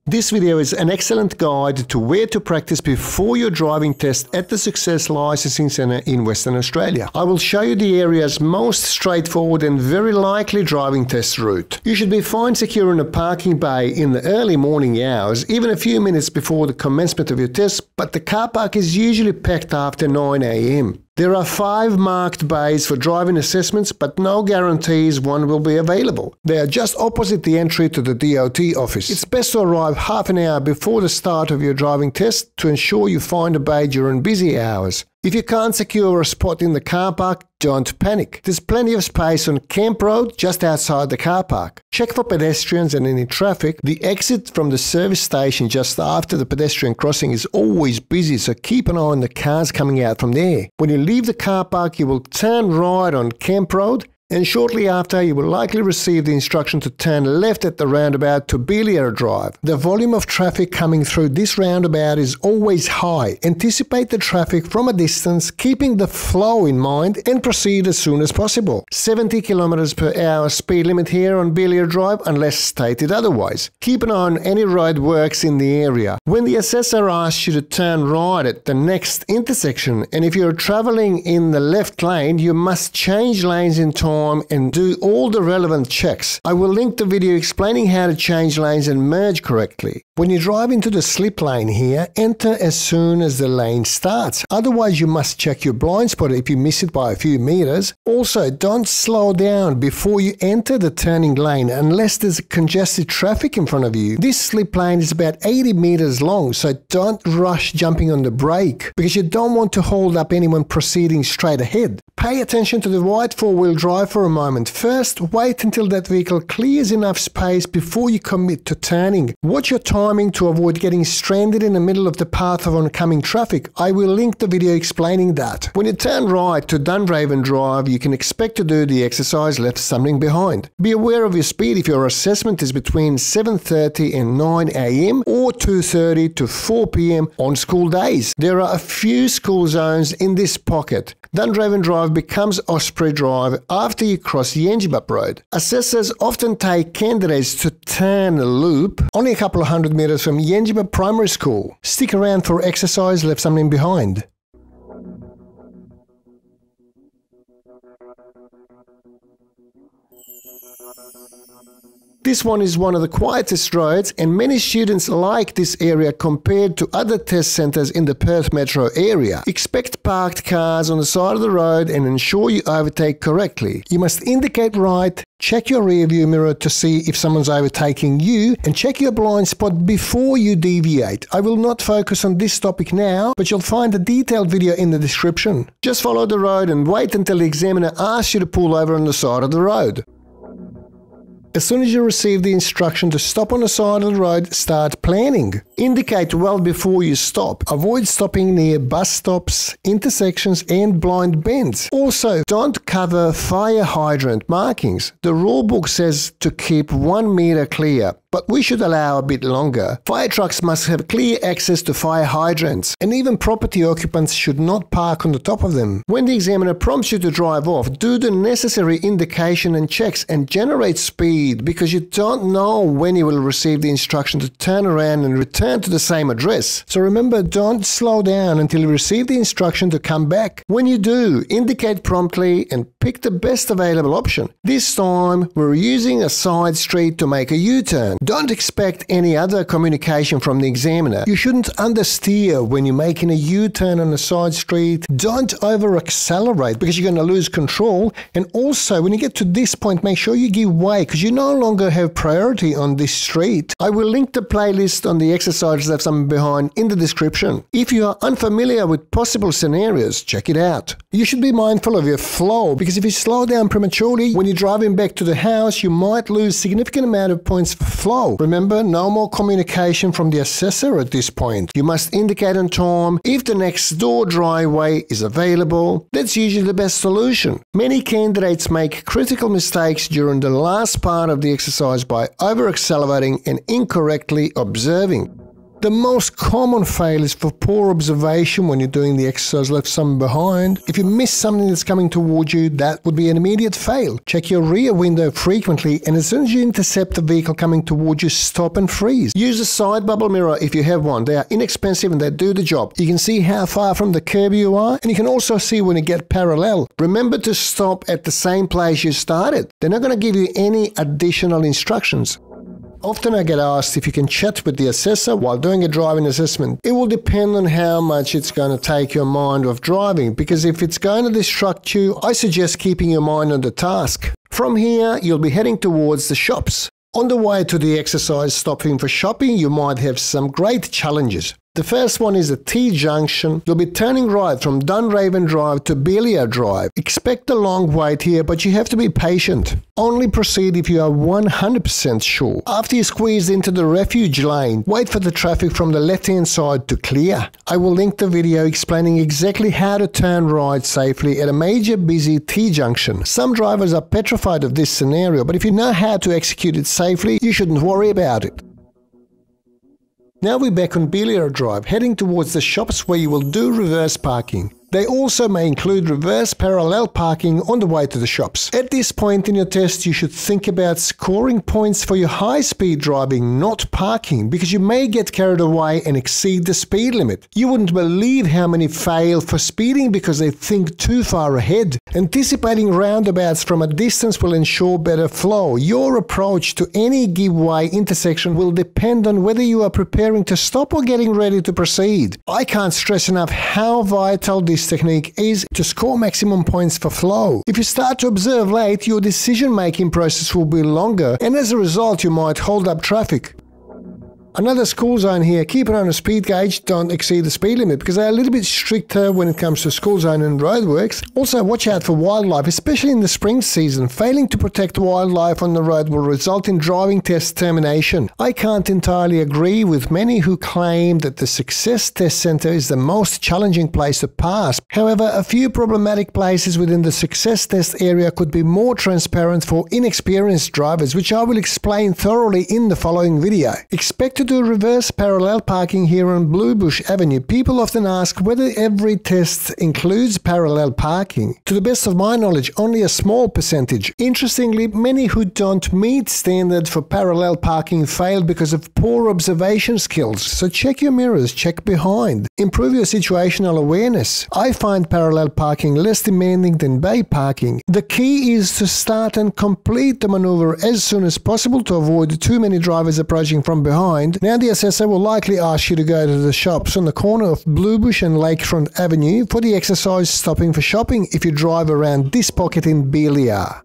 This video is an excellent guide to where to practice before your driving test at the Success Licensing Centre in Western Australia. I will show you the area's most straightforward and very likely driving test route. You should be fine securing a parking bay in the early morning hours, even a few minutes before the commencement of your test, but the car park is usually packed after 9 a.m. There are 5 marked bays for driving assessments, but no guarantees one will be available. They are just opposite the entry to the DOT office. It's best to arrive half an hour before the start of your driving test to ensure you find a bay during busy hours. If you can't secure a spot in the car park, don't panic. There's plenty of space on Camp Road just outside the car park. Check for pedestrians and any traffic. The exit from the service station just after the pedestrian crossing is always busy, so keep an eye on the cars coming out from there. When you leave the car park, you will turn right on Camp Road, and shortly after, you will likely receive the instruction to turn left at the roundabout to Beeliar Drive. The volume of traffic coming through this roundabout is always high. Anticipate the traffic from a distance, keeping the flow in mind, and proceed as soon as possible. 70 km/h speed limit here on Beeliar Drive unless stated otherwise. Keep an eye on any road works in the area. When the assessor asks you to turn right at the next intersection, and if you're travelling in the left lane, you must change lanes in time and do all the relevant checks. I will link the video explaining how to change lanes and merge correctly. When you drive into the slip lane here, enter as soon as the lane starts. Otherwise, you must check your blind spot if you miss it by a few meters. Also, don't slow down before you enter the turning lane unless there's congested traffic in front of you. This slip lane is about 80 meters long, so don't rush jumping on the brake because you don't want to hold up anyone proceeding straight ahead. Pay attention to the white four-wheel drive for a moment. First, wait until that vehicle clears enough space before you commit to turning. Watch your timing to avoid getting stranded in the middle of the path of oncoming traffic. I will link the video explaining that. When you turn right to Dunraven Drive, you can expect to do the exercise left something behind. Be aware of your speed if your assessment is between 7:30 and 9 a.m. or 2:30 to 4 p.m. on school days. There are a few school zones in this pocket. Dunraven Drive becomes Osprey Drive after you cross Yangebup Road. Assessors often take candidates to turn a loop only a couple of hundred meters from Yangebup Primary School. Stick around for exercise left something behind. This one is one of the quietest roads, and many students like this area compared to other test centres in the Perth metro area. Expect parked cars on the side of the road and ensure you overtake correctly. You must indicate right, check your rear view mirror to see if someone's overtaking you, and check your blind spot before you deviate. I will not focus on this topic now, but you'll find a detailed video in the description. Just follow the road and wait until the examiner asks you to pull over on the side of the road. As soon as you receive the instruction to stop on the side of the road, start planning. Indicate well before you stop. Avoid stopping near bus stops, intersections and blind bends. Also, don't cover fire hydrant markings. The rule book says to keep 1 meter clear, but we should allow a bit longer. Fire trucks must have clear access to fire hydrants, and even property occupants should not park on the top of them. When the examiner prompts you to drive off, do the necessary indication and checks and generate speed, because you don't know when you will receive the instruction to turn around and return to the same address. So remember, don't slow down until you receive the instruction to come back. When you do, indicate promptly and pick the best available option. This time, we're using a side street to make a U-turn. Don't expect any other communication from the examiner. You shouldn't understeer when you're making a U-turn on a side street. Don't over-accelerate because you're going to lose control. And also, when you get to this point, make sure you give way because you no longer have priority on this street. I will link the playlist on the exercise left something behind in the description. If you are unfamiliar with possible scenarios, check it out. You should be mindful of your flow because if you slow down prematurely, when you're driving back to the house, you might lose significant amount of points for flow. Remember, no more communication from the assessor at this point. You must indicate on time if the next door driveway is available. That's usually the best solution. Many candidates make critical mistakes during the last part of the exercise by over-accelerating and incorrectly observing. The most common fail is for poor observation when you're doing the exercise, left someone behind. If you miss something that's coming towards you, that would be an immediate fail. Check your rear window frequently, and as soon as you intercept the vehicle coming towards you, stop and freeze. Use a side bubble mirror if you have one. They are inexpensive and they do the job. You can see how far from the curb you are, and you can also see when you get parallel. Remember to stop at the same place you started. They're not going to give you any additional instructions. Often I get asked if you can chat with the assessor while doing a driving assessment. It will depend on how much it's going to take your mind off driving, because if it's going to distract you, I suggest keeping your mind on the task. From here, you'll be heading towards the shops. On the way to the exercise stopping for shopping, you might have some great challenges. The first one is the T-junction. You'll be turning right from Dunraven Drive to Belia Drive. Expect a long wait here, but you have to be patient. Only proceed if you are 100% sure. After you squeeze into the refuge lane, wait for the traffic from the left-hand side to clear. I will link the video explaining exactly how to turn right safely at a major busy T-junction. Some drivers are petrified of this scenario, but if you know how to execute it safely, you shouldn't worry about it. Now we're back on Belia Drive, heading towards the shops where you will do reverse parking. They also may include reverse parallel parking on the way to the shops. At this point in your test, you should think about scoring points for your high-speed driving, not parking, because you may get carried away and exceed the speed limit. You wouldn't believe how many fail for speeding because they think too far ahead. Anticipating roundabouts from a distance will ensure better flow. Your approach to any giveaway intersection will depend on whether you are preparing to stop or getting ready to proceed. I can't stress enough how vital this technique is to score maximum points for flow. If you start to observe late, your decision-making process will be longer, and as a result, you might hold up traffic. Another school zone here, keep it on a speed gauge, don't exceed the speed limit because they're a little bit stricter when it comes to school zone and roadworks. Also watch out for wildlife, especially in the spring season. Failing to protect wildlife on the road will result in driving test termination. I can't entirely agree with many who claim that the Success Test Centre is the most challenging place to pass. However, a few problematic places within the Success Test area could be more transparent for inexperienced drivers, which I will explain thoroughly in the following video. Expect to do reverse parallel parking here on Bluebush Avenue. People often ask whether every test includes parallel parking. To the best of my knowledge, only a small percentage. Interestingly, many who don't meet standard for parallel parking fail because of poor observation skills. So check your mirrors, check behind. Improve your situational awareness. I find parallel parking less demanding than bay parking. The key is to start and complete the maneuver as soon as possible to avoid too many drivers approaching from behind. Now the assessor will likely ask you to go to the shops on the corner of Bluebush and Lakefront Avenue for the exercise stopping for shopping if you drive around this pocket in Belia.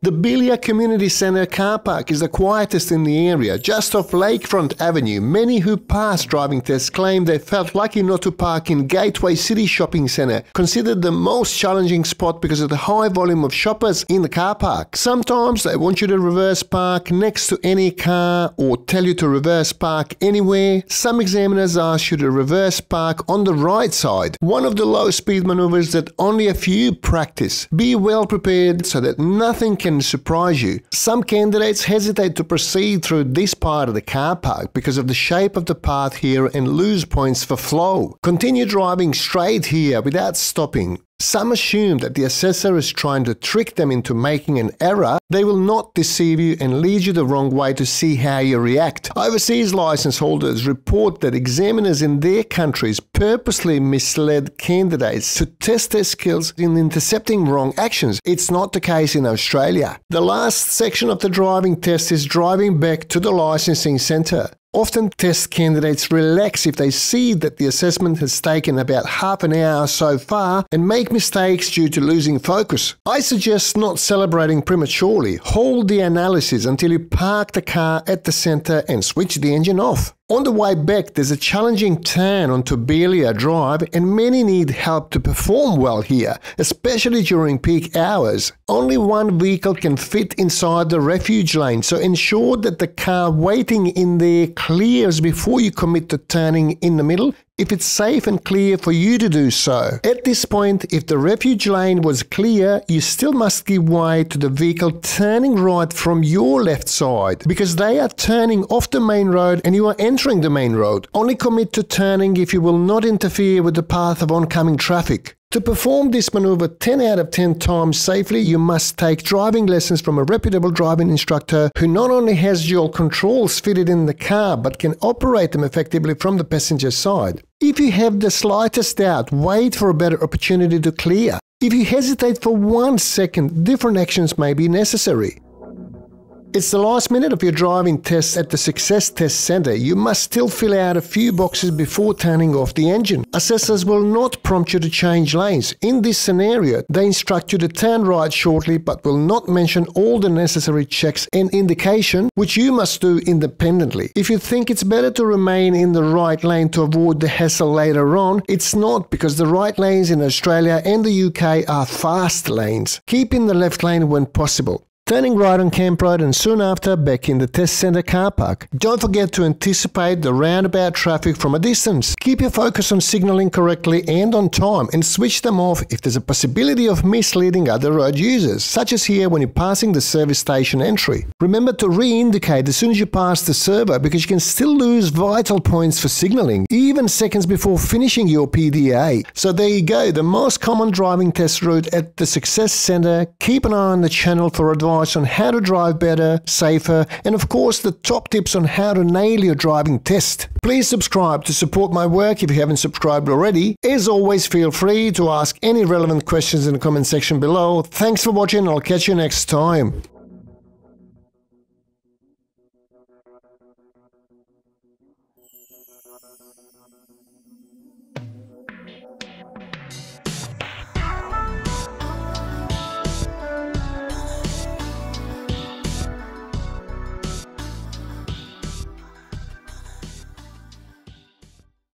The Belia Community Centre car park is the quietest in the area, just off Lakefront Avenue. Many who pass driving tests claim they felt lucky not to park in Gateway City Shopping Centre, considered the most challenging spot because of the high volume of shoppers in the car park. Sometimes they want you to reverse park next to any car or tell you to reverse park anywhere. Some examiners ask you to reverse park on the right side, one of the low speed maneuvers that only a few practice. Be well prepared so that nothing can surprise you. Some candidates hesitate to proceed through this part of the car park because of the shape of the path here and lose points for flow. Continue driving straight here without stopping. Some assume that the assessor is trying to trick them into making an error. They will not deceive you and lead you the wrong way to see how you react. Overseas license holders report that examiners in their countries purposely misled candidates to test their skills in intercepting wrong actions. It's not the case in Australia. The last section of the driving test is driving back to the licensing centre. Often test candidates relax if they see that the assessment has taken about half an hour so far and make mistakes due to losing focus. I suggest not celebrating prematurely. Hold the analysis until you park the car at the centre and switch the engine off. On the way back, there's a challenging turn onto Belia Drive and many need help to perform well here, especially during peak hours. Only one vehicle can fit inside the refuge lane, so ensure that the car waiting in there clears before you commit to turning in the middle. if it's safe and clear for you to do so. At this point, if the refuge lane was clear, you still must give way to the vehicle turning right from your left side, because they are turning off the main road and you are entering the main road. Only commit to turning if you will not interfere with the path of oncoming traffic. To perform this maneuver 10 out of 10 times safely, you must take driving lessons from a reputable driving instructor who not only has dual controls fitted in the car but can operate them effectively from the passenger side. If you have the slightest doubt, wait for a better opportunity to clear. If you hesitate for 1 second, different actions may be necessary. It's the last minute of your driving test at the Success Test Centre. You must still fill out a few boxes before turning off the engine. Assessors will not prompt you to change lanes. In this scenario, they instruct you to turn right shortly but will not mention all the necessary checks and indication, which you must do independently. If you think it's better to remain in the right lane to avoid the hassle later on, it's not, because the right lanes in Australia and the UK are fast lanes. Keep in the left lane when possible. Turning right on Camp Road and soon after back in the test centre car park. Don't forget to anticipate the roundabout traffic from a distance. Keep your focus on signalling correctly and on time, and switch them off if there's a possibility of misleading other road users, such as here when you're passing the service station entry. Remember to re-indicate as soon as you pass the servo, because you can still lose vital points for signalling, even seconds before finishing your PDA. So there you go, the most common driving test route at the Success Centre. Keep an eye on the channel for advice on how to drive better, safer, and of course the top tips on how to nail your driving test. Please subscribe to support my work if you haven't subscribed already. As always, feel free to ask any relevant questions in the comment section below. Thanks for watching, I'll catch you next time.